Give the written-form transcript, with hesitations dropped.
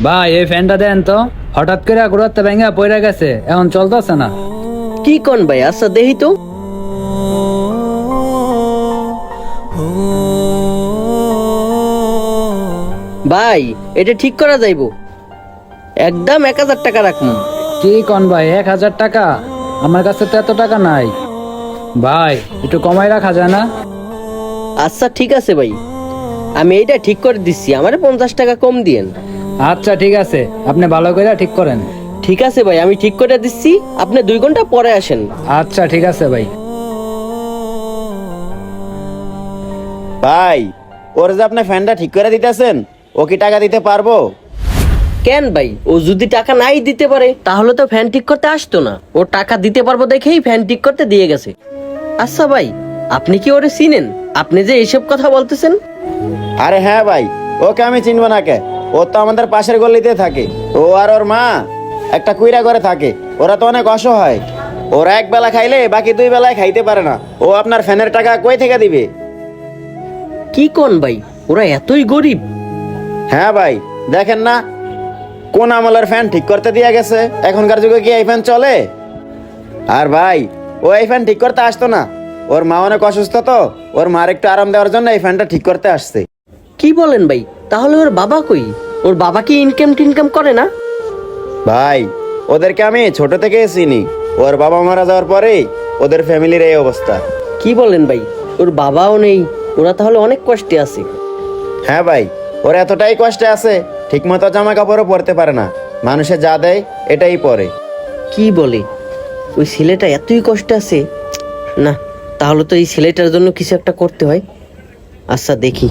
ভাই এই ফ্যানটা দেন তো, হঠাৎ করে ঘুরাতে ভেঙে পড়ে গেছে, এখন চলতেছে না। কি কোন ভাই? আচ্ছা দেখি তো। ভাই এটা ঠিক করা যাইবো, একদম 1000 টাকা রাখুন। কি কন ভাই, 1000 টাকা? আমার কাছে তো এত টাকা নাই ভাই, একটু কমাই রাখা যায় না? আচ্ছা ঠিক আছে ভাই, আমি এইটা ঠিক করে দিচ্ছি, আমারে 50 টাকা কম দিয়েন। আচ্ছা ঠিক আছে, আপনি ভালো করে ঠিক করেন। ঠিক আছে ভাই, আমি ঠিক করে দিচ্ছি, আপনি 2 ঘন্টা পরে আসেন। আচ্ছা ঠিক আছে ভাই। ভাই, ওর যে আপনি ফ্যানটা ঠিক করে দিতেছেন, ও কি টাকা দিতে পারবো? কেন ভাই, ও যদি টাকা নাই দিতে পারে তাহলে তো ফ্যান ঠিক করতে আসতো না। ও টাকা দিতে পারবো দেখেই ফ্যান ঠিক করতে দিয়ে গেছে। আচ্ছা ভাই, আপনি কি ওরে চিনেন? আপনি যে এইসব কথা বলতেছেন। আরে হ্যাঁ ভাই, ওকে আমি চিনবো না কে? ও তো আমাদের পাশের গলিতে থাকে। ও আর ওর মা একটা কুইরা করে থাকে। ওরা তো অনেক অসহায়। ওরা এক বেলা খাইলে বাকি 2 বেলায় খাইতে পারে না। ও আপনার ফ্যানের টাকা কই থেকে দিবে? কি কোন ভাই, ওরা এতই গরিব? হ্যাঁ ভাই, দেখেন না কোন আমলের ফ্যান ঠিক করতে দিয়ে গেছে। এখনকার যুগে কি এই ফ্যান চলে? আর ভাই, ও এই ফ্যান ঠিক করতে আসতো না। ওর মা অনেক অসুস্থ, তো ওর মার একটু আরাম দেওয়ার জন্য এই ফ্যানটা ঠিক করতে আসছে। কি বলেন ভাই? তাহলে ওর বাবা কই? ওর বাবা কি ইনকাম টিনকাম করে না? ভাই, ওদেরকে আমি ছোট থেকে চিনি। ওর বাবা মারা যাওয়ার পরেই ওদের ফ্যামিলির এই অবস্থা। কি বলেন ভাই, ওর বাবাও নেই? ওরা তাহলে অনেক কষ্টে আছে। হ্যাঁ ভাই, ওরা এতটাই কষ্টে আছে, ঠিক মতো জামা কাপড়ও পরতে পারে না। মানুষে যা দেয় এটাই পরে। কি বলে? ওই ছেলেটা এতই কষ্টে আছে? না, তাহলে তো এই ছেলেটার জন্য কিছু একটা করতে হয়। আচ্ছা দেখি।